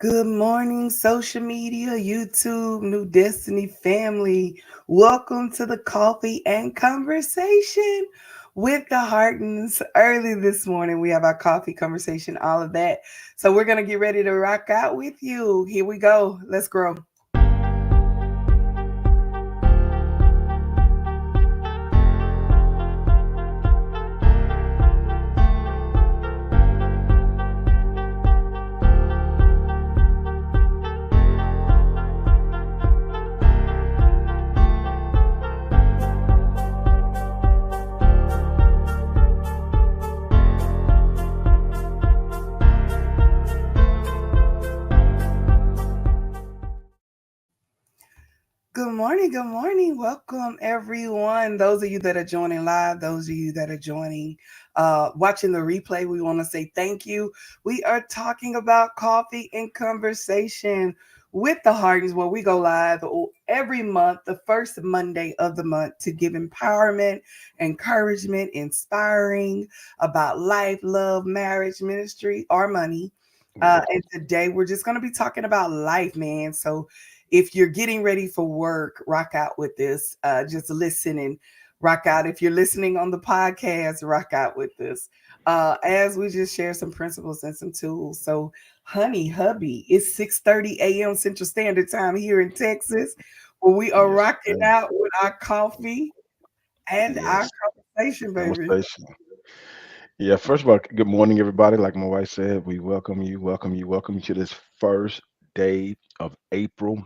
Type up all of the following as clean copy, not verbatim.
Good morning, social media, YouTube, New Destiny family. Welcome to the Coffee and Conversation with the Hardens. Early this morning, we have our coffee conversation, all of that. So we're going to get ready to rock out with you. Here we go. Let's grow. Good morning. Good morning. Welcome, everyone. Those of you that are joining live, those of you that are joining, watching the replay, we want to say thank you. We are talking about coffee and conversation with the Hardens, where we go live every month, the first Monday of the month, to give empowerment, encouragement, inspiring about life, love, marriage, ministry, or money. And today we're just going to be talking about life, man. So if you're getting ready for work, rock out with this. Just listen and rock out. If you're listening on the podcast, rock out with this. As we just share some principles and some tools. So, honey, hubby, it's 6:30 a.m. Central Standard Time here in Texas, where we are Yes, rocking sir. out with our coffee and our Yes. conversation, baby. Conversation. Yeah, first of all, good morning, everybody. Like my wife said, we welcome you to this first day of April,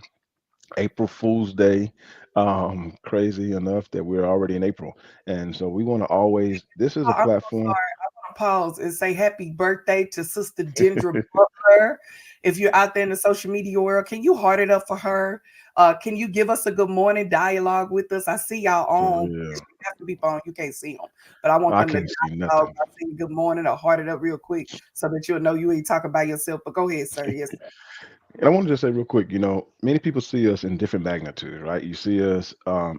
April Fool's Day. Crazy enough that we're already in April. And so we want to always, this is a I'm so platform. sorry. I want to pause and say happy birthday to Sister Dendra Butler. If you're out there in the social media world, can you heart it up for her? Can you give us a good morning dialogue with us? I see y'all For on. real. You have to be on. You can't see them, but I want I them to can't see dialogue nothing. by saying good morning or heart it up real quick so that you'll know you ain't talking by yourself. But go ahead, sir. Yes, sir. And I want to just say real quick, many people see us in different magnitudes, right? You see us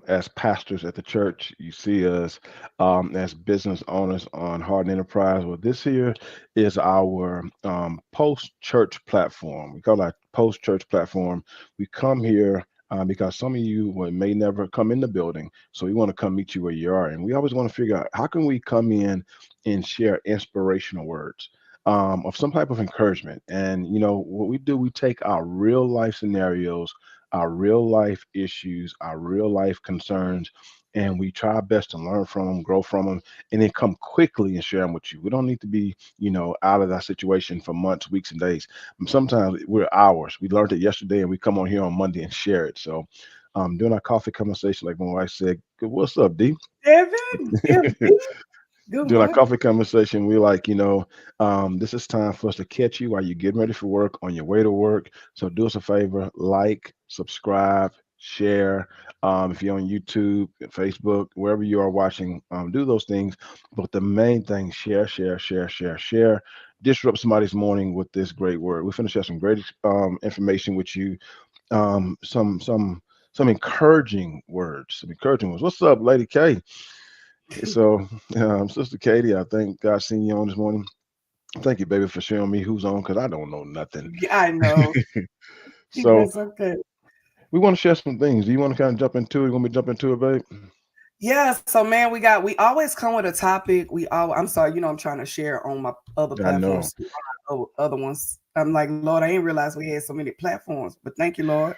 as pastors at the church. You see us as business owners on Harden Enterprise. Well, this here is our post-church platform. We call it our post-church platform. We come here because some of you may never come in the building, so we want to come meet you where you are. And we always want to figure out how can we come in and share inspirational words of some type of encouragement. And what we do, we take our real life scenarios, our real life issues, our real life concerns, and we try our best to learn from them, grow from them, and then come quickly and share them with you. We don't need to be, out of that situation for months, weeks, and days. Sometimes we're hours. We learned it yesterday, and we come on here on Monday and share it. So, doing our coffee conversation, like my wife said, what's up, D? Devin, MD, good During our morning. coffee conversation, we like, this is time for us to catch you while you're getting ready for work, on your way to work. So do us a favor, like, subscribe, share. If you're on YouTube, Facebook, wherever you are watching, do those things. But the main thing, share, share, share, share, share. Disrupt somebody's morning with this great word. We're going to share some great information with you. Some encouraging words. Some encouraging words. What's up, Lady K? So, Sister Katie, I thank God seeing you on this morning. Thank you, baby, for showing me who's on because I don't know nothing. Yeah, I know. So, That's okay. we want to share some things. Do you want to kind of jump into it? You want me to jump into it, babe? Yeah, so man, we always come with a topic. I'm sorry, I'm trying to share on my other I know. platforms, other ones. I'm like, Lord, I didn't realize we had so many platforms, but thank you, Lord.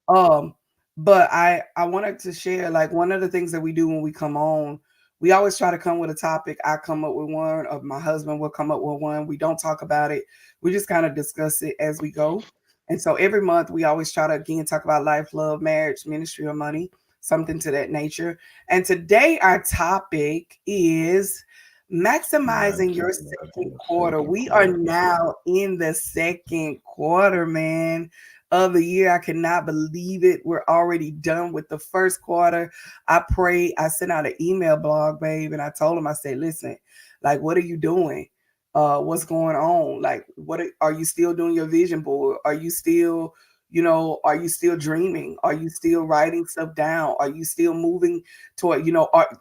Um, but I wanted to share like one of the things that we do when we come on, we always try to come with a topic. I come up with one, or my husband will come up with one. We don't talk about it. We just kind of discuss it as we go. And so every month we always try to again talk about life, love, marriage, ministry, or money, something to that nature. And today our topic is maximizing your Maximizing second the quarter. second We are quarter. now in the second quarter, man, of the year. I cannot believe it. We're already done with the first quarter. I sent out an email blog, babe, and I told him, I said, listen, like, what are you doing? What's going on? Like, are you still doing your vision board? Are you still, are you still dreaming? Are you still writing stuff down? Are you still moving toward,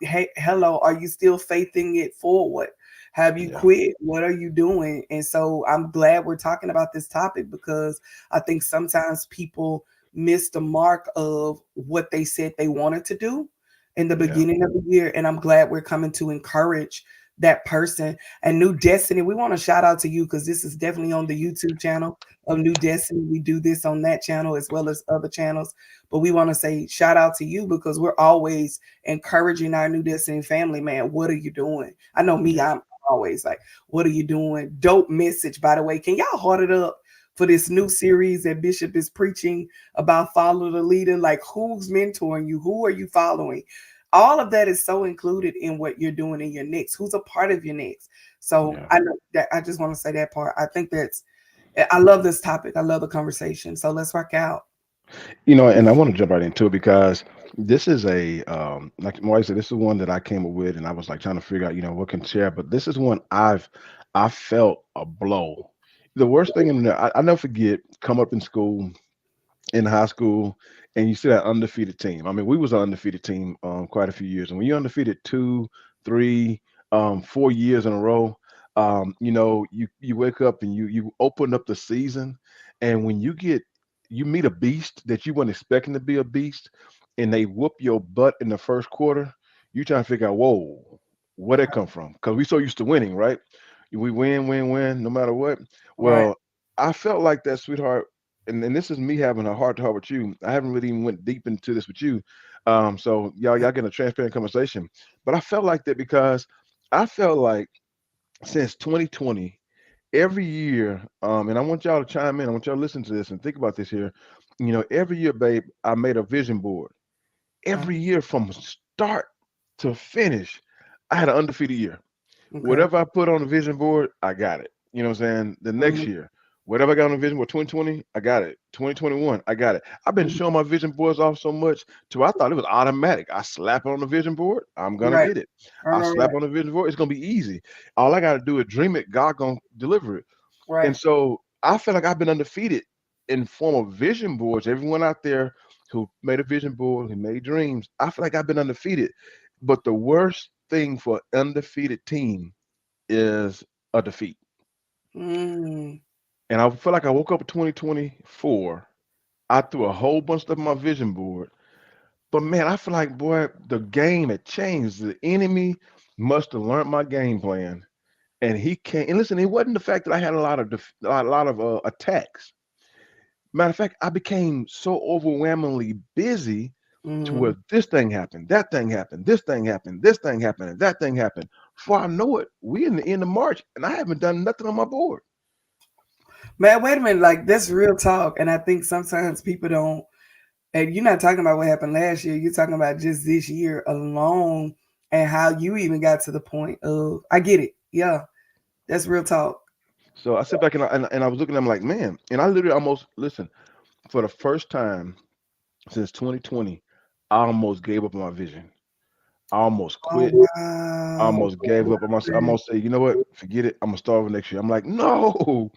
hey, hello, are you still faithing it forward? Have you Yeah. quit? What are you doing? And so I'm glad we're talking about this topic because I think sometimes people miss the mark of what they said they wanted to do in the Yeah. beginning of the year. And I'm glad we're coming to encourage that person and New Destiny. We want to shout out to you because this is definitely on the YouTube channel of New Destiny. We do this on that channel as well as other channels. But we want to say shout out to you because we're always encouraging our New Destiny family, man. What are you doing? I know me, Yeah. I'm always like, what are you doing? Dope message, by the way. Can y'all heart it up for this new series that Bishop is preaching about follow the leader? Like, who's mentoring you? Who are you following? All of that is so included in what you're doing in your next. Who's a part of your next? So Yeah. I know that I just want to say that part. I think I love this topic. I love the conversation. So let's rock out. And I want to jump right into it because this is like Moise said, this is one that I came up with, and I was like trying to figure out, what can share. But this is one I felt a blow. The worst thing in there, I never forget, come up in school, in high school, and you see that undefeated team. I mean, we was an undefeated team quite a few years, and when you're undefeated 2, 3, 4 years in a row, you wake up and you open up the season, and when you meet a beast that you weren't expecting to be a beast, and they whoop your butt in the first quarter, you trying to figure out, whoa, where that come from? Because we so used to winning, right? We win, win, win, no matter what. Right. Well, I felt like that, sweetheart, and this is me having a heart to heart with you. I haven't really even went deep into this with you. So y'all getting a transparent conversation. But I felt like that because I felt like since 2020, every year, and I want y'all to chime in, I want y'all to listen to this and think about this here. Every year, babe, I made a vision board. Okay. Every year from start to finish, I had an undefeated year. Okay. Whatever I put on the vision board, I got it. You know what I'm saying? The next Mhm, year, whatever I got on the vision board, 2020, I got it. 2021, I got it. I've been mhm. showing my vision boards off so much to I thought it was automatic. I slap it on the vision board, I'm gonna Right. get it. Right. I Right. slap Right. on the vision board, it's gonna be easy. All I gotta do is dream it, God gonna deliver it. Right. And so I feel like I've been undefeated in form of vision boards. Everyone out there who made a vision board, who made dreams, I feel like I've been undefeated. But the worst thing for an undefeated team is a defeat. Mm. And I feel like I woke up in 2024. I threw a whole bunch of stuff on my vision board. But man, I feel like, boy, the game had changed. The enemy must have learned my game plan. And he can't. And listen, it wasn't the fact that I had a lot of attacks. Matter of fact, I became so overwhelmingly busy to Mhm. where this thing happened, that thing happened, this thing happened, this thing happened, and that thing happened. Before I know it, we in the end of March, and I haven't done nothing on my board. Man, wait a minute. Like that's real talk, and I think sometimes people don't. And you're not talking about what happened last year. You're talking about just this year alone, and how you even got to the point of. I get it. Yeah, that's real talk. So I sit back and I was looking at them like, man, and I literally almost listen for the first time since 2020, I almost gave up on my vision. I almost Oh quit. I wow. almost gave up. I almost say, you know what? Forget it. I'm gonna start over next year. I'm like, no,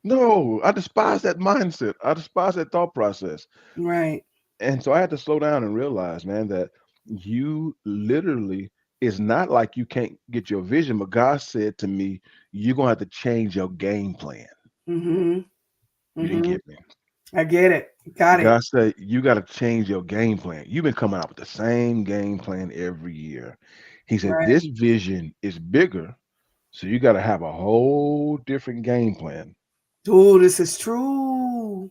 no. I despise that mindset. I despise that thought process. Right. And so I had to slow down and realize, man, that you literally it's not like you can't get your vision, but God said to me, you're gonna have to change your game plan. Mhm. You didn't Mhm. get me. I get it. Got it. God said you got to change your game plan. You've been coming out with the same game plan every year. He said Right. this vision is bigger, so you got to have a whole different game plan. Dude, this is true.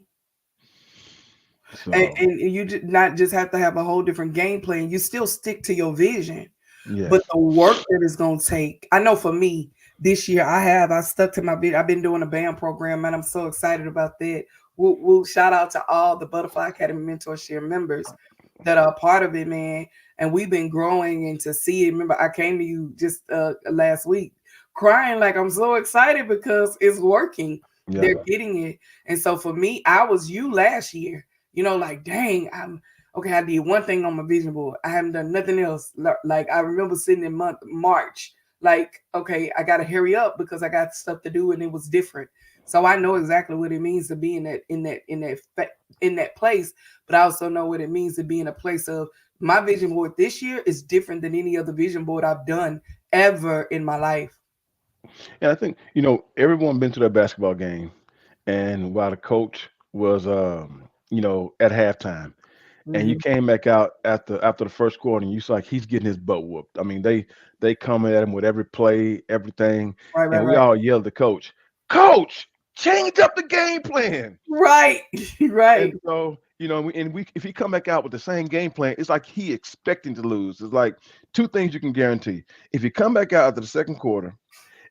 And, So and you not just have to have a whole different game plan. You still stick to your vision. But yes, the work that it's gonna take, I know for me this year, I stuck to my bid. I've been doing a band program, and I'm so excited about that. We'll shout out to all the Butterfly Academy Mentorship members that are a part of it, man. And we've been growing and to see it. Remember, I came to you just last week, crying like I'm so excited because it's working. yeah, They're getting it, and so for me, I was you last year. Like dang, I'm okay, I did one thing on my vision board. I haven't done nothing else. Like I remember sitting in month March, like, okay, I gotta hurry up because I got stuff to do and it was different. So I know exactly what it means to be in that place, but I also know what it means to be in a place of my vision board this year is different than any other vision board I've done ever in my life. And I think, everyone been to that basketball game, and while the coach was, at halftime, and you Hmm. came back out after the first quarter, and you saw like he's getting his butt whooped. I mean, they come at him with every play, everything, Right, right, and we right. all yelled at the coach, "Coach, change up the game plan." Right, And right. so, if he come back out with the same game plan, it's like he expecting to lose. It's like two things you can guarantee. If you come back out after the second quarter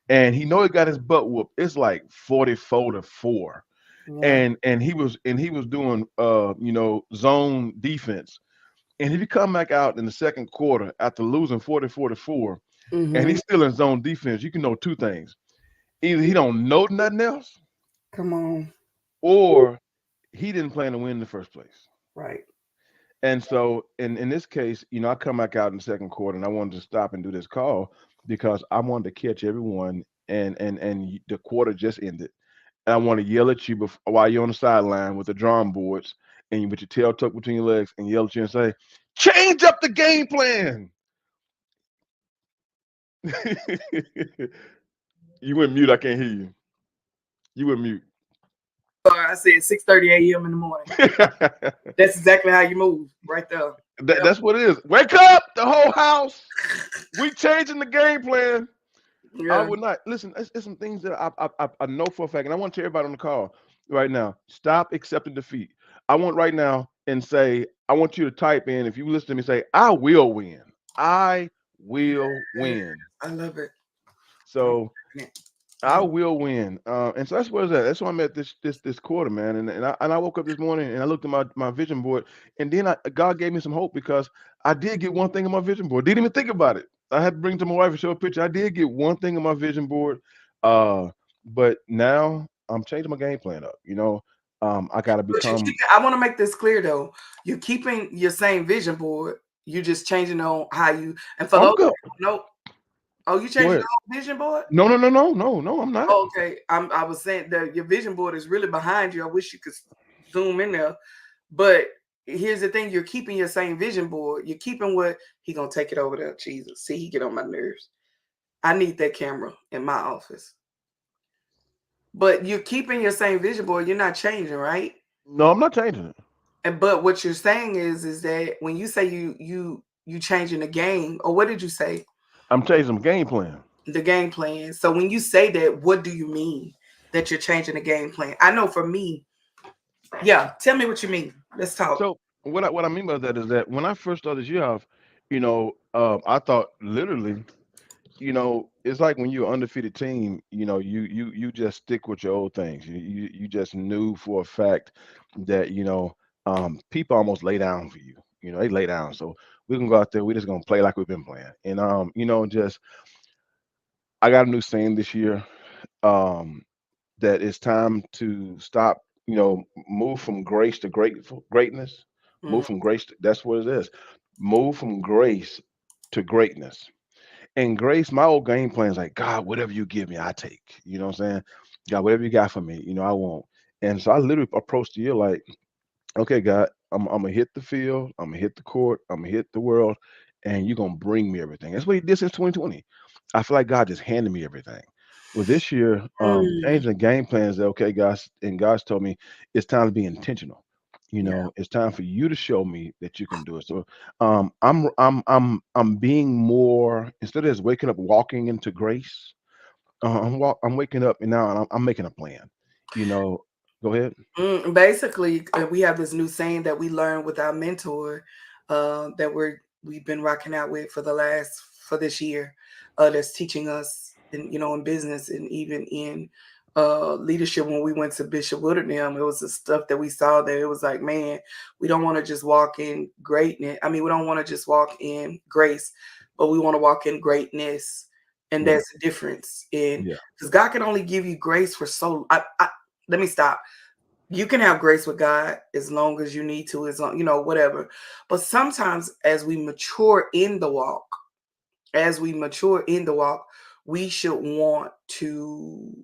and he know he got his butt whooped, it's like 44-4. Yeah. And he was doing zone defense. And if you come back out in the second quarter after losing 44-4 and Hmm. he's still in zone defense, you can know two things. Either he don't know nothing else Come on. or he didn't plan to win in the first place. Right. And so in this case, I come back out in the second quarter and I wanted to stop and do this call because I wanted to catch everyone and the quarter just ended. And I want to yell at you while you're on the sideline with the drum boards and with your tail tucked between your legs and yell at you and say, change up the game plan. You went mute. I can't hear you. You went mute. I said 6:30 a.m. in the morning. That's exactly how you move, right there. Yep. That's what it is. Wake up, the whole house. We changing the game plan. I Yeah. would not listen. It's some things that I know for a fact, and I want to tell everybody on the call right now. Stop accepting defeat. I want right now and say I want you to type in if you listen to me say I will win. I will Yeah. win. I love it. I'm So loving it. I will win. And so that's where it's at. That's why I'm at this quarter, man. And I woke up this morning and I looked at my vision board, and then God gave me some hope because I did get one thing on my vision board. Didn't even think about it. I had to bring it to my wife and show a picture. I did get one thing on my vision board, uh, but now I'm changing my game plan up. I got to But you become. keep, I want to make this clear though. You're keeping your same vision board. You just changing on how you. And for I'm those good. who don't know, oh, you Go changing ahead. the whole vision board? No, no, no, no, no, no. I'm not. Oh, okay. I was saying that your vision board is really behind you. I wish you could zoom in there. But here's the thing: you're keeping your same vision board. You're keeping what he gonna take it over there. Jesus, see, he get on my nerves. I need that camera in my office. But you're keeping your same vision board. You're not changing, right? No, I'm not changing it. And but what you're saying is that when you say you changing the game, or what did you say? I'm changing my game plan. The game plan. So when you say that, what do you mean that you're changing the game plan? I know for me, yeah. Tell me what you mean. Let's talk. So what I mean by that is that when I first started this year off, I thought literally, it's like when you're an undefeated team, you just stick with your old things. You just knew for a fact that people almost lay down for you. They lay down. So we can go out there. We're just gonna play like we've been playing. And just I got a new saying this year. Um, that it's time to stop, move from grace to greatness. Mm, Move from grace that's what it is. Move from grace to greatness. And grace, my old game plan is like, God, whatever you give me, I take. You know what I'm saying? God, whatever you got for me, I won't. And so I literally approached the year like, okay, God, I'm gonna hit the field, I'm gonna hit the court, I'm gonna hit the world, and you're gonna bring me everything. That's what he did since 2020. I feel like God just handed me everything. Well, this year, mm, changing the game plan is that, okay, guys, and God's told me it's time to be intentional. yeah. It's time for you to show me that you can do it. So, I'm being more instead of just waking up, walking into grace. I'm waking up and now I'm making a plan. You know, Go ahead. Basically, we have this new saying that we learned with our mentor that we've been rocking out with for this year. That's teaching us in business and even in leadership. When we went to Bishop Woodard, it was the stuff that we saw there. It was like, man, we don't want to just walk in greatness. I mean, we don't want to just walk in grace, but we want to walk in greatness. And Yeah, that's the difference. In yeah. because God can only give you grace for so. Let me stop. You can have grace with God as long as you need to, as long, whatever. But sometimes as we mature in the walk, we should want to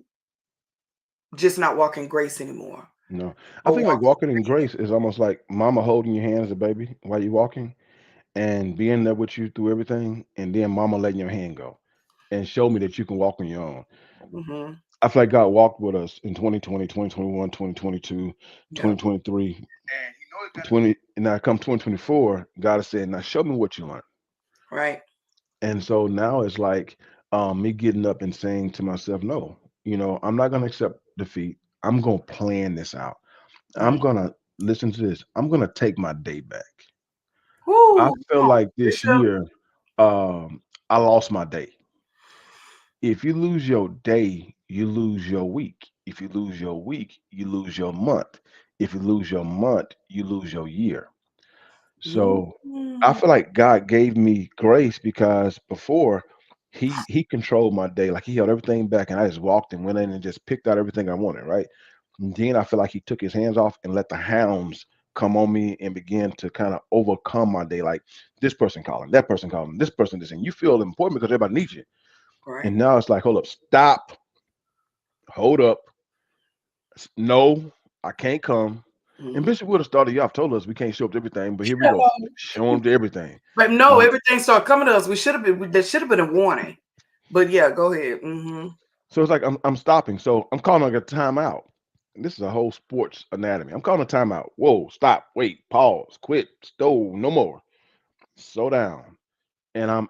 just not walk in grace anymore. No, I Or think like walk walking in grace is almost like mama holding your hand as a baby while you're walking and being there with you through everything, and then mama letting your hand go. and show me that you can walk on your own. Mm-hmm. I feel like God walked with us in 2020, 2021, 2022, Yeah. 2023, 20, and now come 2024, God is saying, now show me what you learned. Right. And so now it's like me getting up and saying to myself, no, I'm not going to accept defeat. I'm going to plan this out. I'm Mm. going to listen to this. I'm going to take my day back. I Woo. feel Come on, like this Bishop. year, I lost my day. If you lose your day, you lose your week. If you lose your week, you lose your month. If you lose your month, you lose your year. So I Mm. feel like God gave me grace because before he controlled my day. Like he held everything back and I just walked and went in and just picked out everything I wanted, right? And then I feel like he took his hands off and let the hounds come on me and begin to kind of overcome my day. Like this person calling, that person calling, this person this, and you feel important because everybody needs you. Right. And now it's like, hold up, stop, hold up, no, I can't come. And Mm-hmm. Bishop would have started you off, told us we can't show up to everything, but here we go, showing up to everything. But no, Um, everything started coming to us. We should have been. There should have been a warning. But yeah, go ahead. Mm-hmm. so it's like I'm stopping. So I'm calling a timeout. And this is a whole sports anatomy. I'm calling a timeout. Whoa, stop, wait, pause, quit, stow, no more. Slow down. And I'm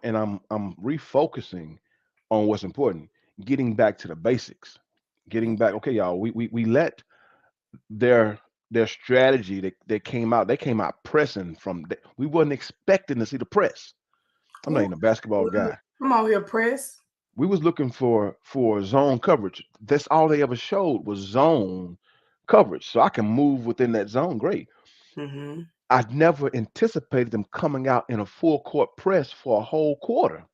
refocusing on what's important, getting back to the basics. Getting back, okay, y'all, we let their their strategy that came out, they came out pressing we wasn't expecting to see the press. I'm not Ooh, even a basketball good. guy. Come on here, press. We was looking for zone coverage. That's all they ever showed was zone coverage. So I can move within that zone. Great. Mm-hmm. I never anticipated them coming out in a full court press for a whole quarter.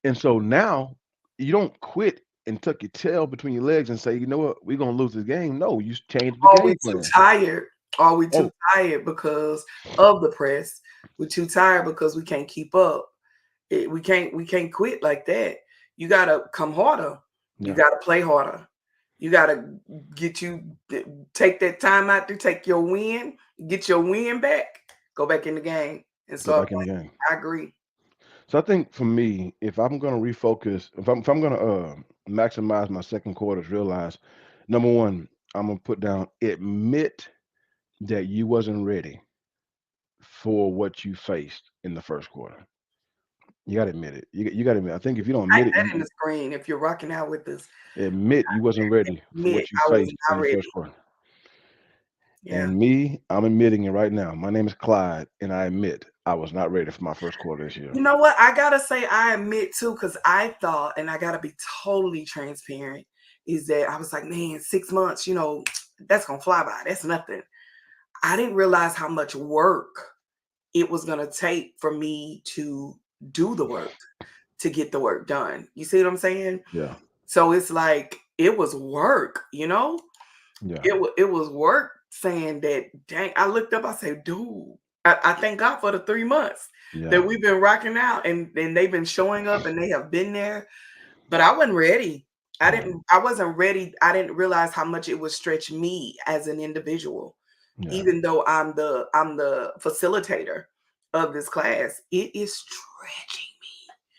And so now you don't quit and tuck your tail between your legs and say, you know what, we're gonna lose this game. No, you change the Are we game too plan. tired? Are we too Oh, tired because of the press? We're too tired because we can't keep up. We can't quit like that. You gotta come harder. You yeah, gotta play harder. You gotta get you take that time out to take your win, get your win back, go back in the game and go start back in the game. playing. I agree. So I think for me, if I'm gonna refocus, if I'm gonna maximize my second quarters, realize number one, I'm gonna put down admit that you wasn't ready for what you faced in the first quarter. You gotta admit it. You gotta admit. I think if you don't Type admit it, that in the screen if you're rocking out with us. admit you wasn't ready for Admit what you I was faced in not the ready. first quarter. Yeah. And me, I'm admitting it right now. My name is Clyde, and I admit I was not ready for my first quarter this year. You know what? I gotta say, I admit too, because I thought, and I gotta be totally transparent, is that I was like, man, 6 months, that's gonna fly by. That's nothing. I didn't realize how much work it was gonna take for me to do the work, to get the work done. You see what I'm saying? Yeah, So it's like it was work. yeah, It was work saying that, dang, I looked up, I said, dude, I thank God for the 3 months yeah, that we've been rocking out and they've been showing up and they have been there. But I wasn't ready. right, I wasn't ready. I didn't realize how much it would stretch me as an individual, yeah, even though I'm the facilitator of this class. It is stretching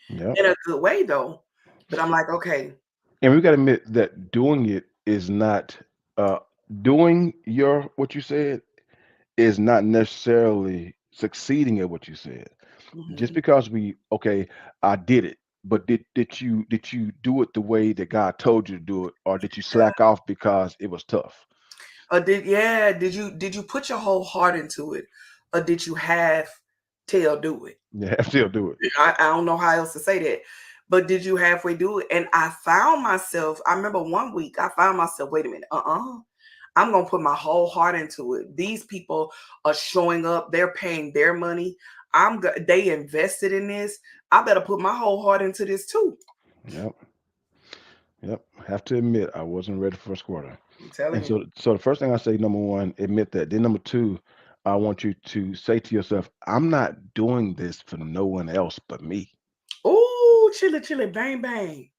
yep. me in a good way though. But I'm like, okay, And we got to admit that doing it is not uh doing your what you said is not necessarily succeeding at what you said. Just mhm. because we okay, I did it, but did you do it the way that God told you to do it, or did you slack off because it was tough? Did you put your whole heart into it, or did you half tail do it? Yeah, I still do it. I don't know how else to say that. But did you halfway do it? And I found myself, I remember one week, I found myself, wait a minute, I'm gonna put my whole heart into it. These people are showing up, they're paying their money. They invested in this. I better put my whole heart into this too. Yep, yep. Have to admit I wasn't ready for first quarter. I'm And telling you. so the first thing I say, number one, admit that. Then number two, I want you to say to yourself, I'm not doing this for no one else but me. Ooh, chili, chili, bang, bang.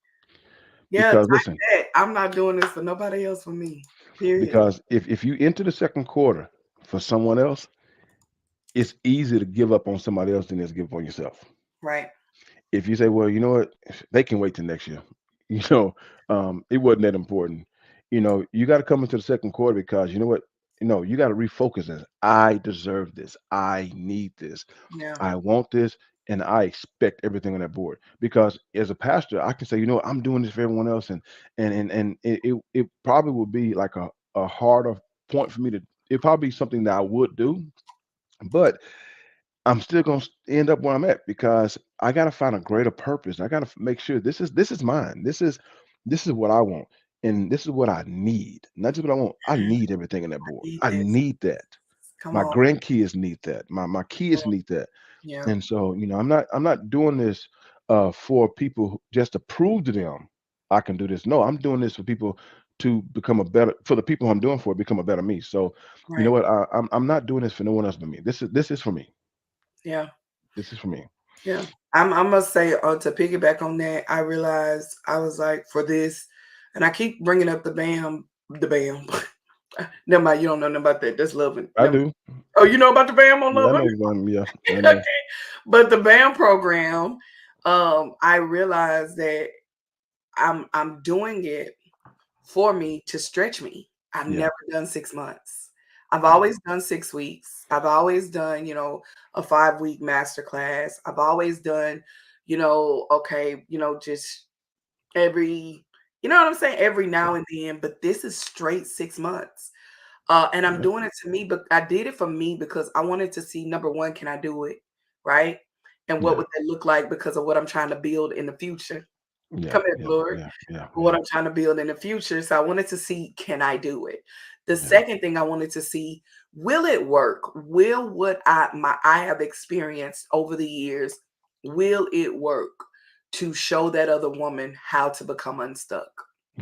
Yeah, Because type listen, that. I'm not doing this for nobody else for me. Period. because if you enter the second quarter for someone else, it's easier to give up on somebody else than it is to give up on yourself. Right. if you say, well, you know what, they can wait till next year. You know, it wasn't that important. You know, you got to come into the second quarter because you know what, you got to refocus this. I deserve this. I need this. Yeah. I want this, and I expect everything on that board. Because as a pastor, I can say, I'm doing this for everyone else, and it probably would be like a harder point for me to. It probably be something that I would do, but I'm still gonna end up where I'm at because I gotta find a greater purpose. I gotta make sure this is mine. This is what I want, and this is what I need. Not just what I want. I need everything in that board. Need I this. need that. Come My on. grandkids need that. My kids need that. Yeah. And so, I'm not doing this for people just to prove to them I can do this. No, I'm doing this for people to become a better for the people I'm doing for become a better me. So, you know Right. what? I'm not doing this for no one else but me. This is for me. Yeah. This is for me. Yeah. I must say, to piggyback on that, I realized I was like, for this, and I keep bringing up the BAM. Never mind, you don't know nothing about that. That's loving. I Never. do. Oh, you know about the BAM on Yeah, I Love? know exactly. Yeah, I Okay. know. But the BAM program, I realized that I'm doing it for me to stretch me. I've Yeah, never done 6 months. I've yeah, always done 6 weeks. I've always done, a 5 week master class. I've always done, okay, just every, you know what I'm saying? Every yeah, now and then, but this is straight 6 months. And I'm yeah, doing it to me, but I did it for me because I wanted to see, number one, can I do it? Right. And what yeah, would that look like because of what I'm trying to build in the future? yeah, Come here, yeah, Glory. yeah, yeah, What yeah, I'm trying to build in the future. So I wanted to see, can I do it? The yeah, second thing I wanted to see, will it work? Will what I have experienced over the years, will it work to show that other woman how to become unstuck?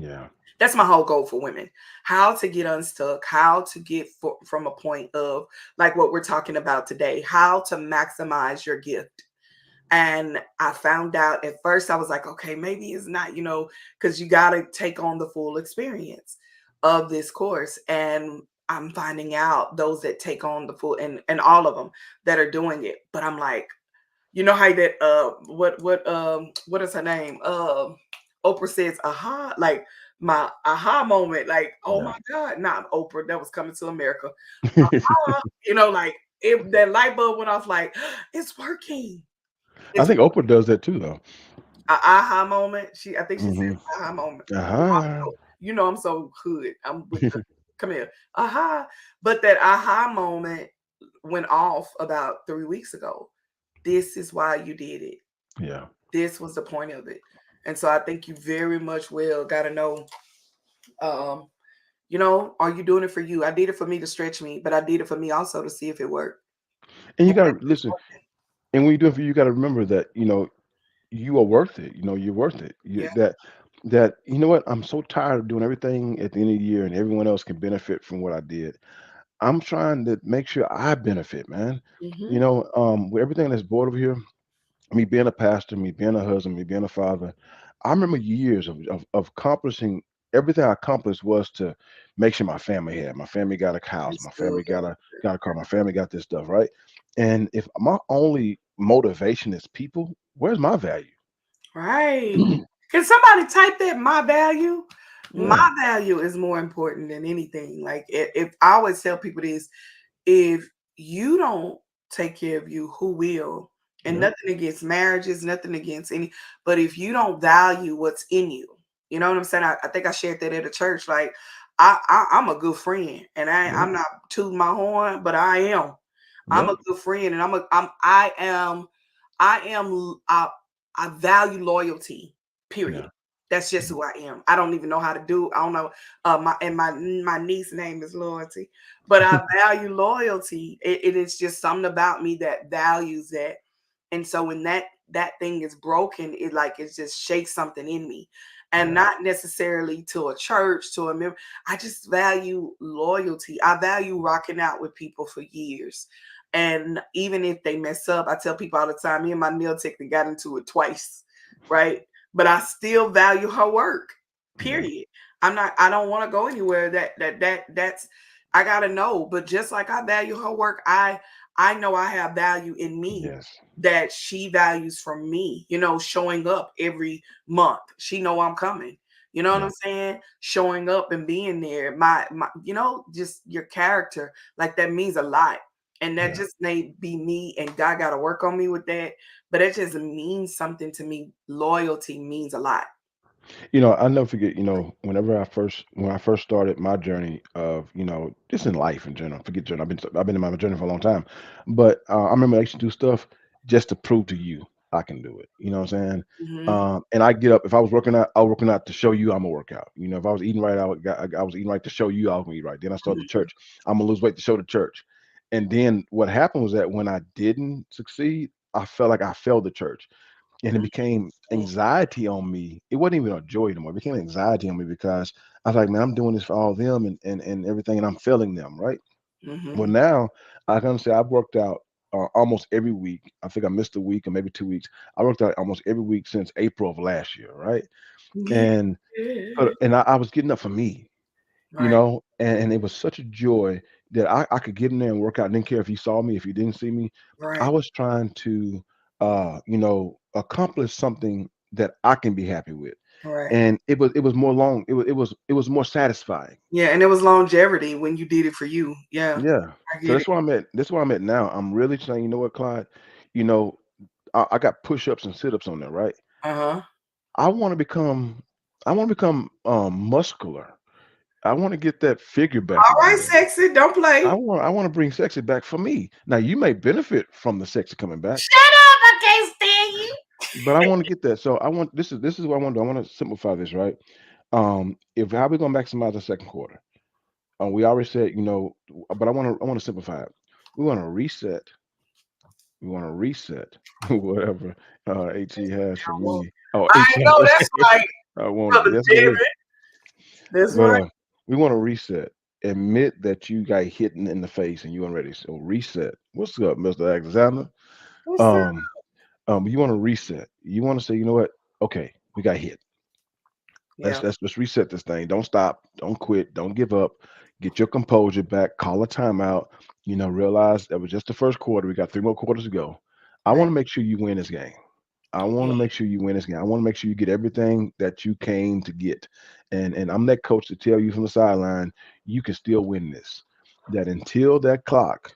yeah, That's my whole goal for women. How to get unstuck, how to get from a point of like what we're talking about today, how to maximize your gift. And I found out at first, I was like, okay, maybe it's not, because you got to take on the full experience of this course. And I'm finding out those that take on the full and all of them that are doing it. But I'm like, how that what is her name? Oprah says aha, like my aha moment, like, oh yeah. my God, not Oprah, that was Coming to America. Like if that light bulb went off, like it's working. I It's think Oprah does that too, though. a aha moment. I think she said Hmm. aha moment. Uh-huh. I'm so hood. I'm with the come here. Aha. But that aha moment went off about 3 weeks ago. This is why you did it. Yeah. This was the point of it. And so I think you very much will gotta know, um, are you doing it for you? I did it for me to stretch me, but I did it for me also to see if it worked. And you And gotta listen. And when you do it for you, got to remember that you are worth it. You're worth it. yeah. That you know what? I'm so tired of doing everything at the end of the year, and everyone else can benefit from what I did. I'm trying to make sure I benefit, man. Hmm. With everything that's brought over here, me being a pastor, me being a husband, me being a father, I remember years of accomplishing everything I accomplished was to make sure my family had. My family got a house, It's my good. family got a car, my family got this stuff, right? And if my only motivation is people, where's my value? Right. Can somebody type that my value? My Yeah, value is more important than anything. Like if I always tell people this, if you don't take care of you, who will? And yeah, nothing against marriages, nothing against any, but if you don't value what's in you, you know what I'm saying? I think I shared that at a church. Like I'm a good friend, and yeah, I'm not tooting my horn, but I am. I'm yeah, a good friend, and I am I value loyalty. Period. yeah, That's just yeah, who I am. I don't even know how to do. I don't know. My niece name is Loyalty, but I value loyalty. It is just something about me that values that, and so when that thing is broken, it just shakes something in me, and yeah, not necessarily to a church to a member. I just value loyalty. I value rocking out with people for years. And even if they mess up, I tell people all the time, me and my nail tech got into it twice, right? But I still value her work. yeah, Period. I don't want to go anywhere that's I gotta know. But just like I value her work, I know I have value in me Yes. that she values from me, showing up every month. She know I'm coming. You know what Yeah. I'm saying? Showing up and being there. My just your character, like that means a lot. And that Yeah. just may be me and God gotta work on me with that. But it just means something to me. Loyalty means a lot. I'll never forget, when I first started my journey of, just in life in general, forget journey. I've been in my journey for a long time. But I remember I used to do stuff just to prove to you I can do it. You know what I'm saying? Hmm. And I get up, if I was working out, I was working out to show you I'm gonna work out. If I was eating right, I was eating right to show you I was gonna eat right. Then I started the Hmm. church. I'm gonna lose weight to show the church. And then what happened was that when I didn't succeed, I felt like I failed the church, and it became anxiety on me. It wasn't even a joy anymore. It became anxiety on me because I was like, man, I'm doing this for all of them and everything, and I'm failing them, right? Well, Hmm. now I can say I've worked out almost every week. I think I missed a week or maybe 2 weeks. I worked out almost every week since April of last year, right? Yeah. And I was getting up for me, Right. and it was such a joy that I could get in there and work out. I didn't care if you saw me, if you didn't see me. I Right. was trying to, accomplish something that I can be happy with, Right. and it was more long. It was more satisfying. Yeah, and it was longevity when you did it for you. Yeah, Yeah. I So get it. that's where I'm at. That's where I'm at now. I'm really saying, you know what, Clyde? You know, I got push-ups and sit-ups on there, right? Uh-huh. I want to become, muscular. I want to get that figure back All right, again. sexy, don't I play. want I want to bring sexy back for me. Now you may benefit from the sexy coming back, Shut up, I can't stand you. but I want to get that. So I want this is what I want to do. I want to simplify this, right? If how we gonna maximize the second quarter? We already said, but I want to simplify it. We want to reset. We want to reset whatever HE has for Well, me. Oh, I HE, know that's right, I want it. brother That's what it is. David. That's right. Well, we want to reset. Admit that you got hit in the face and you weren't ready. So reset. What's up, Mr. Alexander? What's up? Um, you want to reset. You want to say, you know what? Okay, we got hit. Yeah, Let's reset this thing. Don't stop. Don't quit. Don't give up. Get your composure back. Call a timeout. Realize that was just the first quarter. We got 3 more quarters to go. I want right. to make sure you win this game. I want Yeah, to make sure you win this game. I want to make sure you get everything that you came to get. And I'm that coach to tell you from the sideline, you can still win this. That until that clock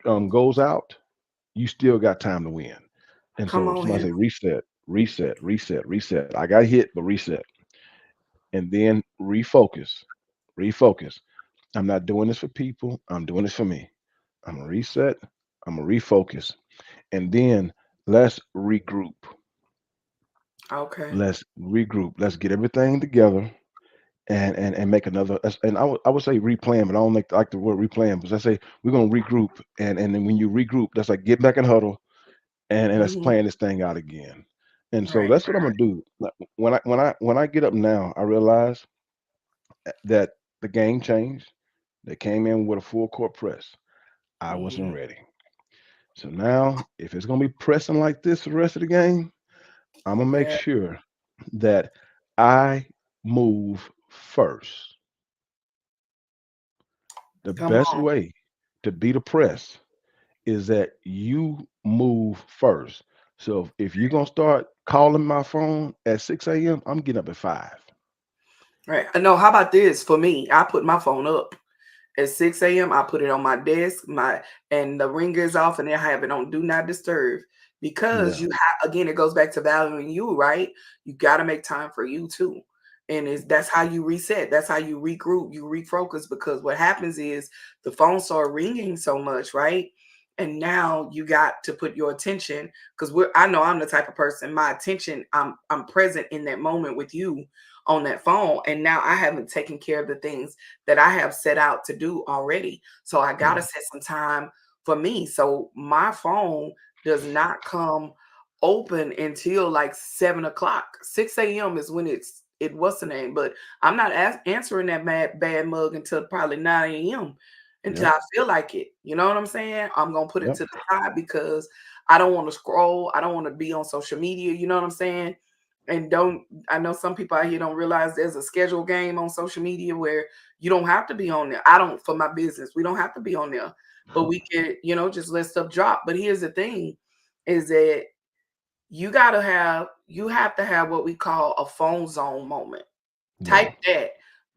goes out, you still got time to win. And come so on somebody here. say reset, reset, reset, reset. I got hit, but reset. And then refocus, refocus. I'm not doing this for people. I'm doing this for me. I'm gonna reset. I'm gonna refocus. And then let's regroup. Okay. Let's regroup. Let's get everything together and make another. And I would say replan, but I don't like the word replan. But I say we're gonna regroup, and then when you regroup, that's like get back in huddle and let's Hmm. plan this thing out again. And so Right. that's what I'm gonna do. Like, when I get up now, I realize that the game changed. They came in with a full court press. I Hmm. wasn't ready. So now, if it's gonna be pressing like this for the rest of the game, I'm gonna make Yeah. sure that I move first. The Come best on. way to beat a press is that you move first. So if you're gonna start calling my phone at 6 a.m., I'm getting up at 5. Right. No, how about this? For me, I put my phone up. At 6 a.m., I put it on my desk, and the ringer is off, and I have it on do not disturb because Yeah, you have again. It goes back to valuing you, right? You got to make time for you too, and that's how you reset. That's how you regroup, you refocus. Because what happens is the phone start ringing so much, right? And now you got to put your attention because we're. I know I'm the type of person. My attention, I'm present in that moment with you on that phone, and now I haven't taken care of the things that I have set out to do already. So I got to yeah, set some time for me. So my phone does not come open until like 7 o'clock. 6 a.m. is when it what's the name, but I'm not answering that bad mug until probably 9 a.m. until yep, I feel like it. You know what I'm saying? I'm gonna put it yep, to the side because I don't want to scroll. I don't want to be on social media. You know what I'm saying? And don't I know some people out here don't realize there's a schedule game on social media where you don't have to be on there. I don't for my business. We don't have to be on there. But we can, just let stuff drop. But here's the thing is that you have to have what we call a phone zone moment. Type Yeah. that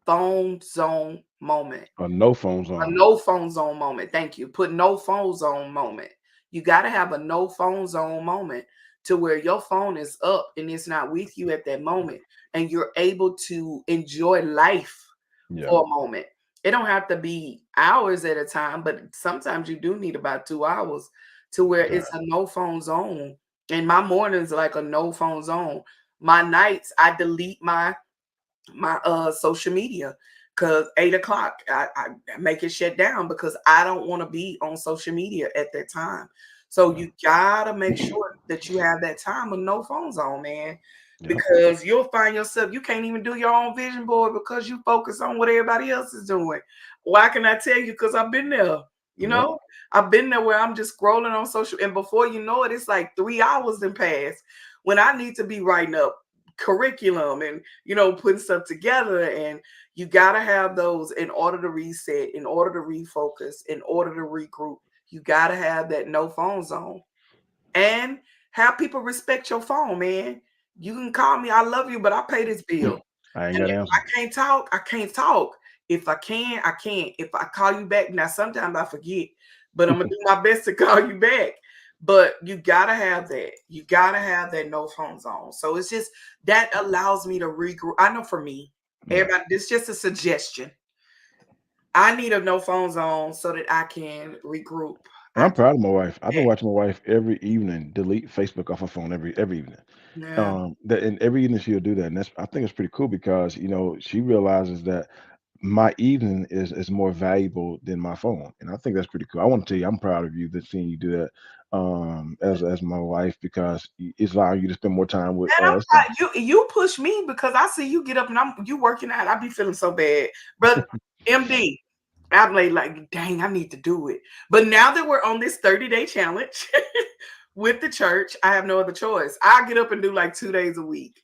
phone zone moment. No phones A on. no phone zone moment. Thank you. Put no phone zone moment. You got to have a no phone zone moment to where your phone is up and it's not with you at that moment and you're able to enjoy life Yeah. for a moment. It don't have to be hours at a time, but sometimes you do need about 2 hours to where Yeah. it's a no phone zone. And my mornings are like a no phone zone. My nights, I delete my social media because 8 o'clock I make it shut down because I don't want to be on social media at that time. So Yeah. you gotta make sure that you have that time with no phones on, man, Yep. because you'll find yourself you can't even do your own vision board because you focus on what everybody else is doing. Why can I tell you? Because I've been there. You Yep. know, I've been there where I'm just scrolling on social, and before you know it, it's like 3 hours then pass when I need to be writing up curriculum and putting stuff together. And you got to have those in order to reset, in order to refocus, in order to regroup. You got to have that no phone zone and have people respect your phone, man. You can call me, I love you, but I pay this bill. I ain't And got if answers. I can't talk, I can't talk. If I can, I can't. If I call you back, now sometimes I forget, but I'm gonna do my best to call you back. But you gotta have that. You gotta have that no phone zone. So it's just that allows me to regroup. I know for me, Yeah. everybody, this is just a suggestion. I need a no phone zone so that I can regroup. And I I'm proud of my wife. I've been that. watching my wife every evening delete Facebook off her phone every evening. Yeah. That and every evening she'll do that, and that's I think it's pretty cool because she realizes that my evening is more valuable than my phone, and I think that's pretty cool. I want to tell you, I'm proud of you that seeing you do that as my wife because it's allowing you to spend more time with And I'm us. And you push me because I see you get up and you working out. I be feeling so bad, brother. MD, I'm like, dang, I need to do it. But now that we're on this 30-day challenge with the church, I have no other choice. I get up and do like 2 days a week.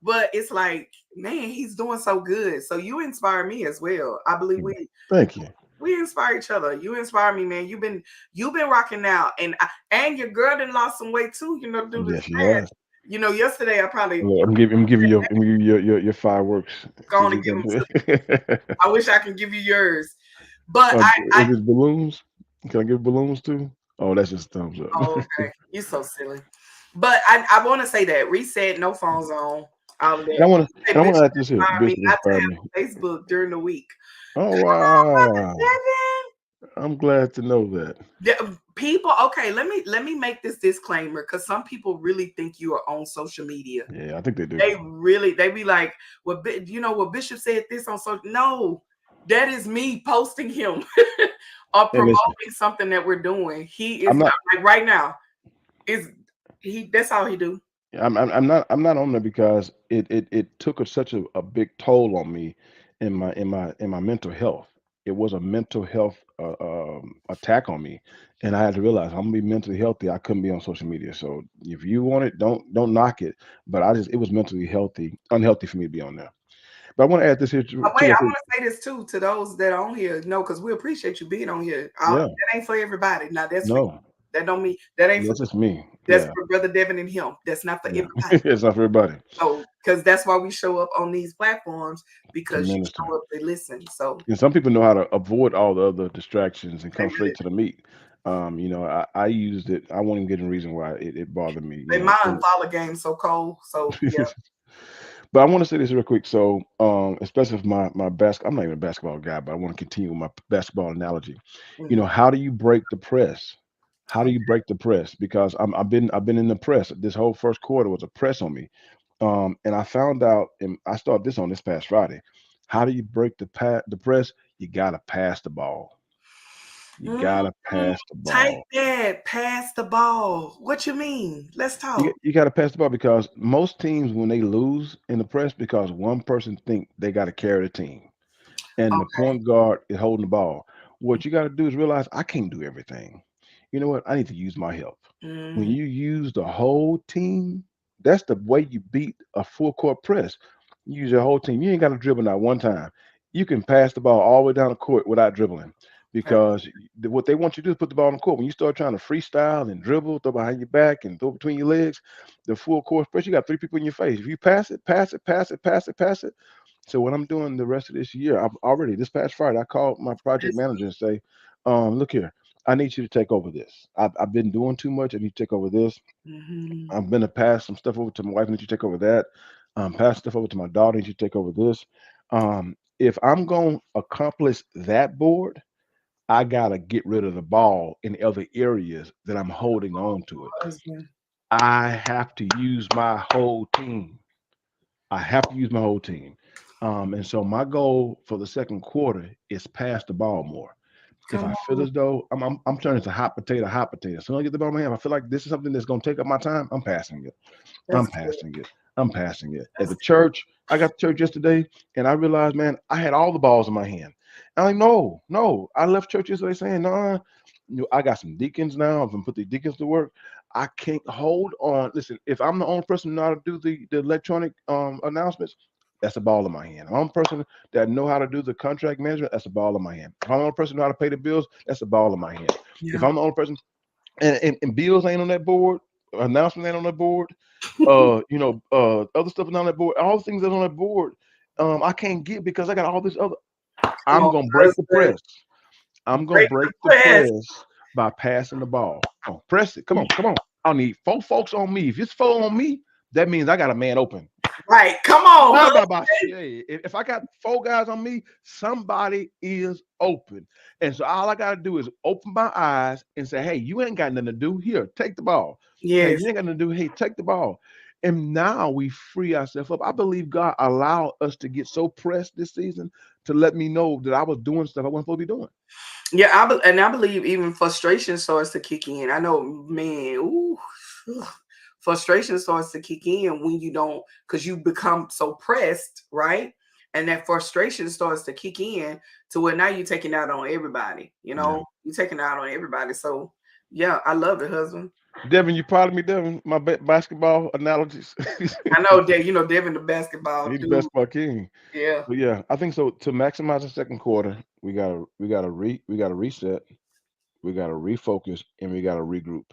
But it's like, man, he's doing so good. So you inspire me as well. I believe thank you. we inspire each other. You inspire me, man. You've been rocking out, and your girl done lost some weight too. Do this Yes, she fast. has. Yesterday I probably Look, I'm giving you your fireworks. going to She's give gonna them do to. it. I wish I can give you yours, but I Is it balloons? Can I give balloons too? Oh, that's just thumbs oh, up. okay, you're so silly. But I want to say that reset, no phone zone, all of And I that. want to Hey, and I want Bishop to add this here. inspired me Bishop not to inspired me. have a Facebook during the week. Oh Come on, brother wow! Devin. I'm glad to know that. People, okay, let me make this disclaimer because some people really think you are on social media. Yeah, I think they do. They be like, well, what Bishop said this on social. No, that is me posting him or And listen, promoting something that we're doing. He is I'm not not. like right now. Is he? That's all he do. I'm not on there because it took such a big toll on me in my mental health. It was a mental health attack on me, and I had to realize I'm gonna be mentally healthy. I couldn't be on social media. So if you want it, don't knock it. But it was mentally unhealthy for me to be on there. But I want to add this here too Wait, real I quick. want to say this too to those that are on here. No, because we appreciate you being on here. Yeah, That ain't for everybody. Now that's for you. no, That don't mean that ain't for that's just me. that's Yeah, for Brother Devin and him. That's not for yeah, everybody. it's not for everybody So, because that's why we show up on these platforms to because you minister. show up to listen. So And some people know how to avoid all the other distractions and they come really straight to the meat. I used it. I won't even get in a reason why it bothered me. they mind follow game so cold. So yeah. But I want to say this real quick. So, especially with my I'm not even a basketball guy, but I want to continue with my basketball analogy. Mhm. How do you break the press? How do you break the press? Because I've been in the press. This whole first quarter was a press on me. And I found out, and I started this on this past Friday. How do you break the press? You gotta pass the ball. You Mhm. gotta pass the Take ball. that, pass the ball. What you mean? Let's You, talk. you gotta pass the ball because most teams when they lose in the press because one person think they gotta carry the team and the Okay. point guard is holding the ball. What you gotta do is realize I can't do everything. You know what? I need to use my help. When Mhm. you use the whole team, That's the way you beat a full court press. You use your whole team. You ain't got to dribble not one time. You can pass the ball all the way down the court without dribbling because what they want you to do is put the ball on the court. When you start trying to freestyle and dribble, throw behind your back and throw between your legs, the full court press, you got three people in your face. If you pass it, pass it, pass it, pass it, pass it. So what I'm doing the rest of this year, I've already this past Friday, I called my project manager and say, look here, I need you to take over this. I've been doing too much. I need to take over this. Mm-hmm. I'm gonna pass some stuff over to my wife. I need you to take over that. Pass stuff over to my daughter. I need you to take over this. If I'm gonna accomplish that board, I gotta get rid of the ball in other areas that I'm holding on to it. Husband. I have to use my whole team. I have to use my whole team. And so my goal for the second quarter is pass the ball more. If Come I feel on. as though I'm turning to hot potato, hot potato. As soon as I get the ball in my hand, if I feel like this is something that's gonna take up my time, I'm passing it. I'm That's good. passing it. I'm passing it. At That's the church, I got to church yesterday, and I realized, man, I had all the balls in my hand. I'm like, no, no. I left church yesterday saying, no, I got some deacons now. I'm gonna put the deacons to work. I can't hold on. Listen, if I'm the only person who know how to do the electronic announcements, that's a ball in my hand. If I'm the person that know how to do the contract management, that's a ball in my hand. If I'm the only person who know how to pay the bills, that's a ball in my hand. If yeah. I'm the only person and bills ain't on that board, announcements ain't on that board, other stuff is on that board. All the things that are on that board, I can't get because I got all this other. Come I'm on, gonna break the husband. press. I'm gonna Break the break the press. press by passing the ball. Come on, press it. Come on, come on. I need four folks on me. If it's four on me, that means I got a man open. Right. Come on, Blah, husband. blah, blah, shit. If I got four guys on me, somebody is open. And so all I got to do is open my eyes and say, hey, you ain't got nothing to do. Here, take the ball. Hey, Yes. you ain't got nothing to do. Hey, take the ball. And now we free ourselves up. I believe God allowed us to get so pressed this season to let me know that I was doing stuff I wasn't supposed to be doing. Yeah, and I believe even frustration starts to kick in. I know, man, ooh, frustration starts to kick in when you don't, because you become so pressed, right? And that frustration starts to kick in to where now you're taking out on everybody. Yeah. You're taking out on everybody. So, yeah, I love it, husband. Devin, you proud of me, Devin? My basketball analogies. I know that Devin, the basketball He's the dude. basketball king. Yeah, But yeah, I think so. To maximize the second quarter, we gotta reset, we gotta refocus, and we gotta regroup.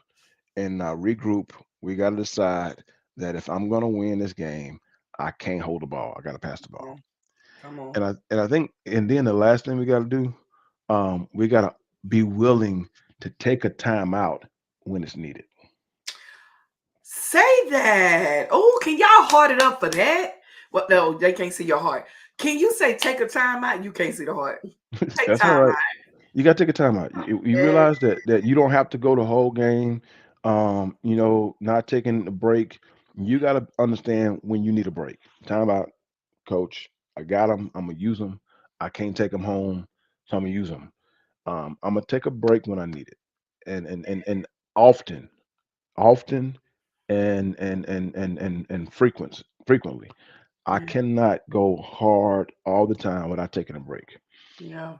And now regroup, we gotta decide that if I'm gonna win this game, I can't hold the ball. I gotta pass the yeah. ball. Come on. And I think and then the last thing we gotta do, we gotta be willing to take a timeout when it's needed. Say that. Oh, can y'all heart it up for that? Well, no, they can't see your heart. Can you say take a time out? You can't see the heart. Take That's all time right. out. You got to take a time out. You Yeah. realize that you don't have to go the whole game. Not taking a break. You got to understand when you need a break. Time out, coach. I got them. I'm gonna use them. I can't take them home, so I'm gonna use them. I'm gonna take a break when I need it, and often, often, and frequently. I Yeah. cannot go hard all the time without taking a break. Yeah.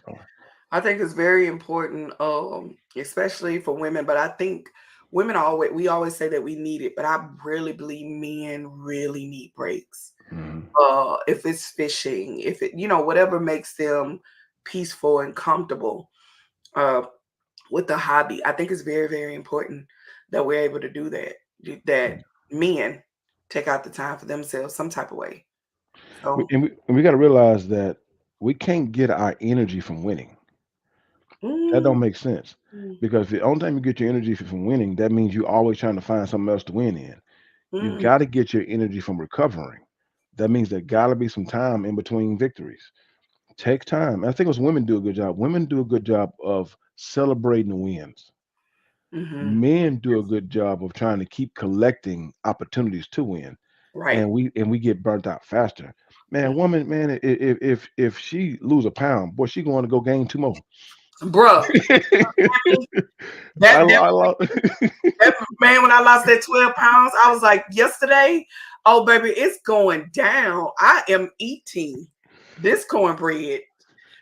So, I think it's very important, especially for women. But I think women we always say that we need it, but I really believe men really need breaks. mhm. If it's fishing, if it whatever makes them peaceful and comfortable. Uh, with the hobby. I think it's very, very important that we're able to do that. That men take out the time for themselves some type of way. So, And we got to realize that we can't get our energy from winning. That mm, don't make sense because the only time you get your energy from winning, that means you're always trying to find something else to win in. You mm, got to get your energy from recovering. That means there got to be some time in between victories. Take time. I think it's women do a good job. Women do a good job of celebrating the wins. mm-hmm. Men do a good job of trying to keep collecting opportunities to win, Right, and we get burnt out faster. Man, woman, man, if she lose a pound, boy, she going to go gain two more. bruh. I, That that I, lo- that man, when I lost that 12 pounds, I was like, yesterday, oh baby, it's going down. I am eating this cornbread.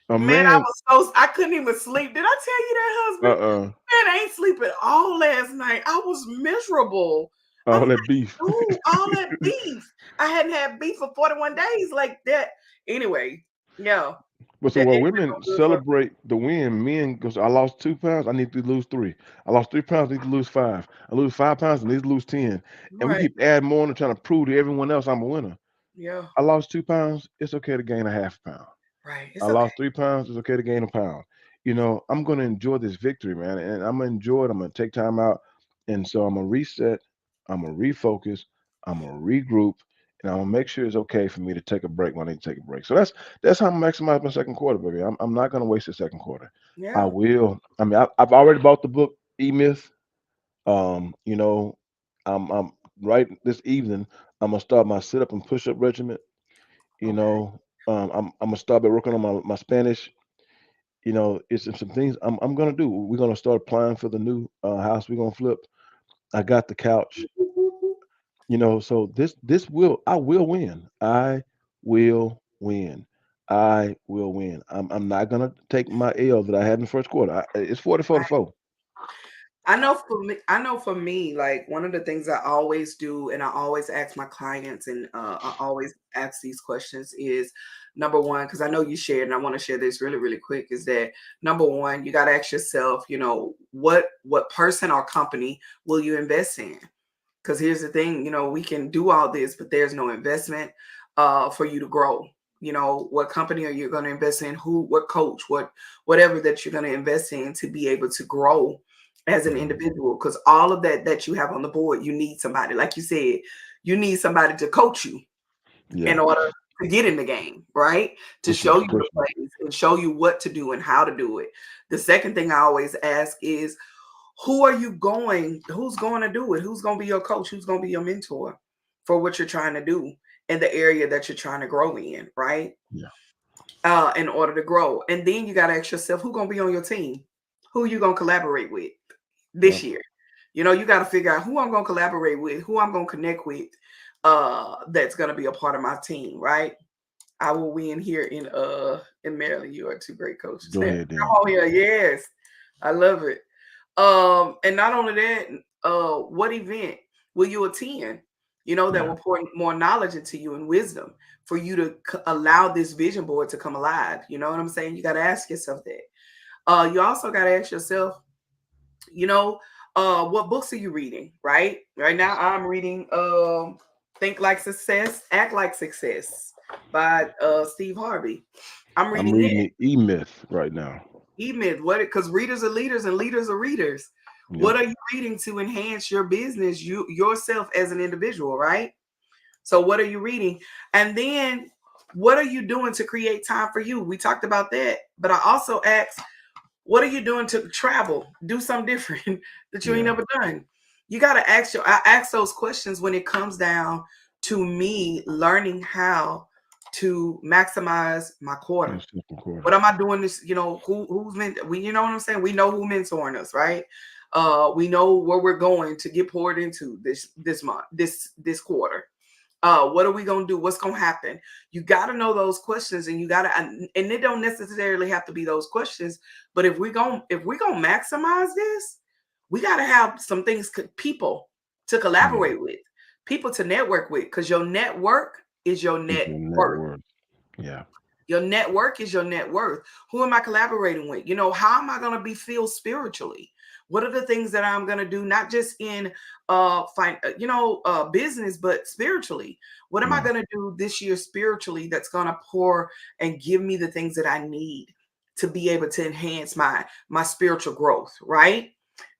a Man, I man, was I couldn't even sleep. Did I tell you that, husband? uh-uh. Man, I ain't sleeping all last night. I was miserable. I'm All that like, beef. ooh, all that beef. I hadn't had beef for 41 days like that. Anyway, yeah, But so it when been women no good for celebrate the win, men goes, I lost 2 pounds, I need to lose three. I lost 3 pounds, I need to lose five. I lose 5 pounds, I need to lose 10. And we right, keep adding more and trying to prove to everyone else I'm a winner. yeah, I lost 2 pounds, it's okay to gain a half pound. right. I It's okay. lost 3 pounds. It's okay to gain a pound. I'm going to enjoy this victory, man, and I'm going to enjoy it. I'm going to take time out, and so I'm going to reset. I'm going to refocus. I'm going to regroup, and I'm going to make sure it's okay for me to take a break when I need to take a break. So that's how I'm maximize my second quarter, baby. I'm not going to waste the second quarter. I Yeah. will. I mean, I've already bought the book E Myth. Um, you know, I'm right this evening. I'm gonna start my sit up and push up regimen. You Okay. know, I'm gonna start by working on my Spanish. It's some things I'm gonna do. We're gonna start applying for the new house we're gonna flip. I got the couch. So this will I will win. I will win. I will win. I'm not gonna take my L that I had in the first quarter. It's 44 to 4. I know for me, like one of the things I always do, and I always ask my clients, and I always ask these questions is number one, because I know you shared, and I want to share this really, really quick, is that number one, you got to ask yourself, what person or company will you invest in? Because here's the thing, we can do all this, but there's no investment for you to grow. What company are you going to invest in? Who, what coach, whatever that you're going to invest in to be able to grow as an Mhm. individual. Because all of that you have on the board, you need somebody. Like you said, you need somebody to coach you in Yeah, order to get in the game, right? To push me, show you the push me. plays and show you what to do and how to do it. The second thing I always ask is who's going to do it? Who's going to be your coach? Who's going to be your mentor for what you're trying to do in the area that you're trying to grow in, right? Yeah, In order to grow. And then you got to ask yourself, who going to be on your team? Who you going to collaborate with yeah. this year? You got to figure out who I'm going to collaborate with, who I'm going to connect with, that's going to be a part of my team, right? I will win here in Maryland. You are two great coaches. Go Come ahead then. on here, yes, I love it. And not only that, what event will you attend? That Yeah, will pour more knowledge into you and wisdom for you to allow this vision board to come alive. You know what I'm saying? You got to ask yourself that. You also got to ask yourself, you know, what books are you reading? Right now, I'm reading "Think Like Success, Act Like Success" by Steve Harvey. I'm I'm reading it. reading the E Myth right now. E-myth, what? Because readers are leaders and leaders are readers. What Yep. are you reading to enhance your business, yourself as an individual, right? So what are you reading? And then what are you doing to create time for you? We talked about that, but I also asked, what are you doing to travel? Do something different that you ain't Yeah. never done. You got to I ask those questions when it comes down to me learning how to maximize my The quarter. second What quarter. am I doing this? Who's meant we you know what I'm saying? We know who mentoring us, right? We know where we're going to get poured into this month, this quarter. What are we gonna do? What's gonna happen? You gotta know those questions, and and it don't necessarily have to be those questions, but if we gonna maximize this, we gotta have some things people to Yeah. collaborate with, people to network with, because your network is your It's net your worth. network. Yeah. Your network is your net worth. Who am I collaborating with? How am I going to be feel spiritually? What are the things that I'm going to do, not just in business, but spiritually? What am I Yeah. going to do this year spiritually that's going to pour and give me the things that I need to be able to enhance my spiritual growth, right?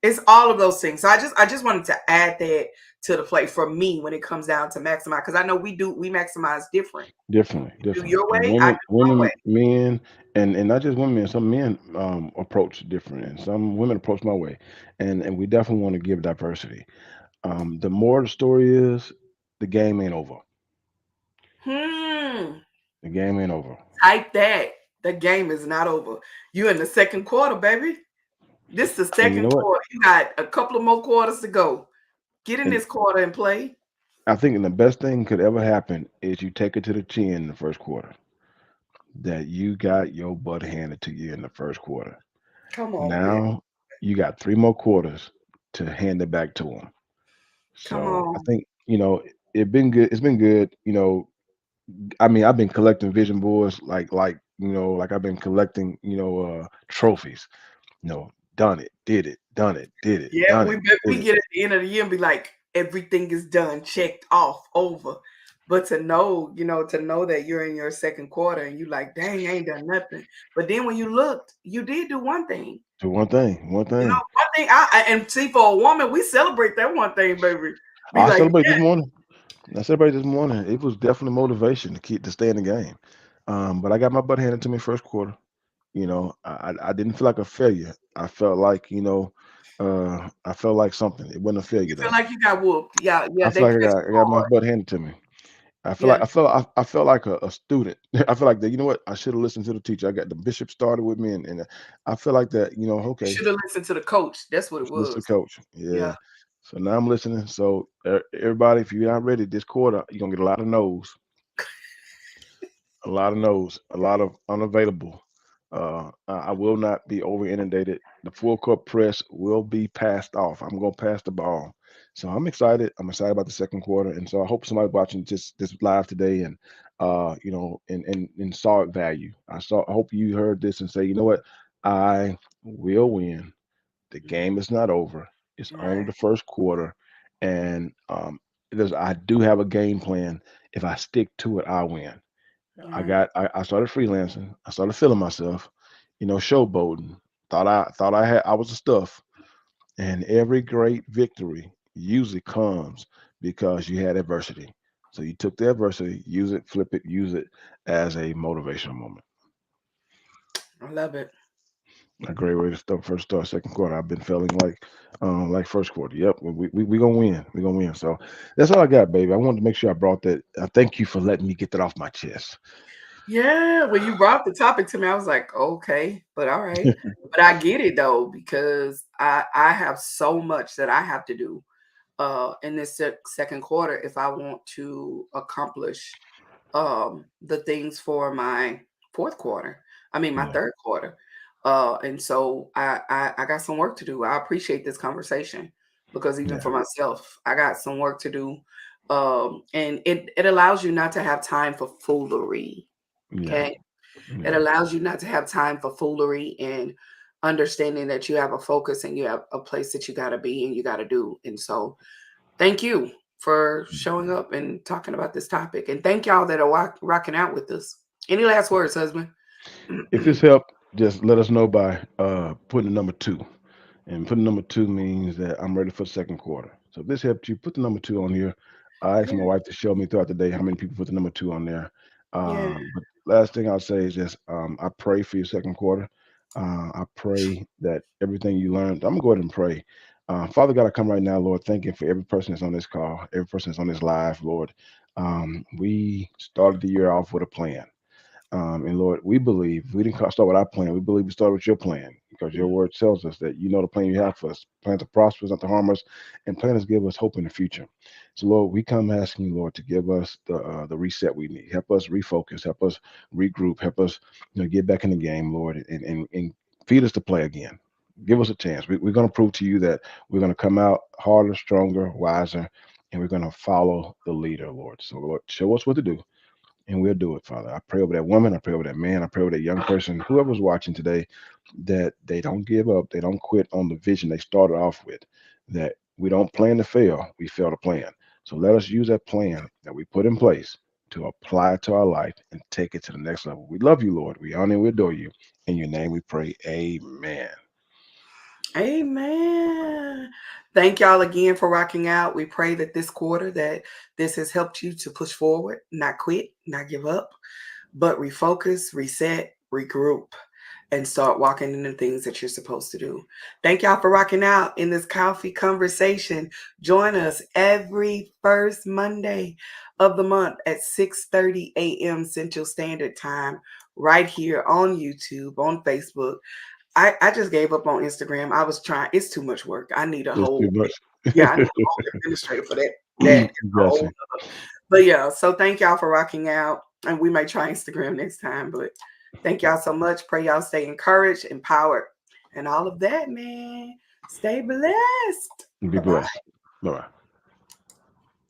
It's all of those things. So I just wanted to add that to the plate for me when it comes down to maximize, because I know we maximize different. Definitely, You do definitely. your And way, I do my way. men, and not just women. Some men approach different, and some women approach my way, and we definitely want to give diversity. The more the story is, the game ain't over. Hmm. The game ain't over. Type that. The game is not over. You in the second quarter, baby. This is the And you second know what? quarter. You got a couple of more quarters to go. Get in And this quarter and play. I think the best thing could ever happen is you take it to the chin in the first quarter. That you got your butt handed to you in the first quarter. Come on, man. Now you got three more quarters to hand it back to them. Come So I on. think, it been good. It's been good. I mean, I've been collecting vision boards like I've been collecting, trophies. Done it, did it, done it, did it, Yeah, done we it, bet did we it. get at the end of the year and be like, everything is done, checked off, over. But to know that you're in your second quarter and you like, dang, I ain't done nothing. But then when you looked, you did do one thing. Do one thing, one thing. One thing and see for a woman, we celebrate that one thing, baby. Be I like, celebrate this yes, morning. I celebrated this morning. It was definitely motivation to stay in the game. But I got my butt handed to me first quarter. I didn't feel like a failure. I felt like, I felt like something. It wasn't a failure you feel though. like you got whooped. Yeah, yeah, I they feel like pressed I you got my hard. butt handed to me. I feel Yeah, like I felt like a student. I feel like that. You know what? I should have listened to the teacher. I got the bishop started with me, and I feel like that. you Okay, should have listened to the coach. That's what it listen was. to coach. Yeah, Yeah. So now I'm listening. So everybody, if you're not ready this quarter, you're gonna get a lot of no's. A lot of no's, a lot of unavailable. I will not be over inundated. The full court press will be passed off. I'm going to pass the ball. So I'm excited. I'm excited about the second quarter, and so I hope somebody watching this live today and and saw it value. I hope you heard this and say, you know what, I will win. The game is not over. It's only right. the first quarter, and I do have a game plan. If I stick to it, I win. Right. I started freelancing. I started feeling myself, showboating. I was the stuff. And every great victory usually comes because you had adversity. So you took the adversity, use it, flip it, use it as a motivational moment. I love it. A great way to start second quarter. I've been feeling like first quarter. Yep, we gonna win. We gonna win. So that's all I got, baby. I wanted to make sure I brought that. I thank you for letting me get that off my chest. Yeah, when you brought the topic to me, I was like, okay, but all right. But I get it though, because I have so much that I have to do in this second quarter if I want to accomplish the things for my fourth quarter. I mean my Yeah, third quarter. And so I got some work to do. I appreciate this conversation because even yeah, for myself, I got some work to do. And it allows you not to have time for foolery. yeah, Okay. It yeah. allows you not to have time for foolery and understanding that you have a focus and you have a place that you got to be and you got to do. And so, thank you for showing up and talking about this topic. And thank y'all that are rocking out with us. Any last words, husband? If this helped, just let us know by putting the number two. And putting number two means that I'm ready for the second quarter. So if this helped you, put the number two on here. I asked my Yeah. wife to show me throughout the day how many people put the number two on there. Yeah. But last thing I'll say is just I pray for your second quarter. I pray that everything you learned, I'm going to go ahead and pray. Father God, I come right now, Lord, thanking for every person that's on this call, every person that's on this live, Lord. We started the year off with a plan. And Lord, we believe we didn't start with our plan. We believe we started with your plan because your word tells us that you know the plan you have for us. Plan to prosper us, not to harm us, and plan to give us hope in the future. So, Lord, we come asking you, Lord, to give us the reset we need. Help us refocus. Help us regroup. Help us, get back in the game, Lord, and feed us to play again. Give us a chance. We're going to prove to you that we're going to come out harder, stronger, wiser, and we're going to follow the leader, Lord. So, Lord, show us what to do and we'll do it, Father. I pray over that woman. I pray over that man. I pray over that young person, whoever's watching today, that they don't give up. They don't quit on the vision they started off with, that we don't plan to fail. We fail to plan. So let us use that plan that we put in place to apply it to our life and take it to the next level. We love you, Lord. We honor and we adore you. In your name we pray. Amen. Amen. Thank y'all again for rocking out. We pray that this quarter that this has helped you to push forward, not quit, not give up, but refocus, reset, regroup, and start walking in the things that you're supposed to do. Thank y'all for rocking out in this coffee conversation. Join us every first Monday of the month at 6:30 a.m. Central Standard Time, right here on YouTube, on Facebook. I just gave up on Instagram. I was trying. It's too much work. I need a It's too whole much. yeah. I need a whole administrator for that. That is a whole. Gotcha. But yeah. So thank y'all for rocking out, and we may try Instagram next time. But thank y'all so much. Pray y'all stay encouraged, empowered, and all of that, man. Stay blessed. Be Bye bye. blessed. Bye bye.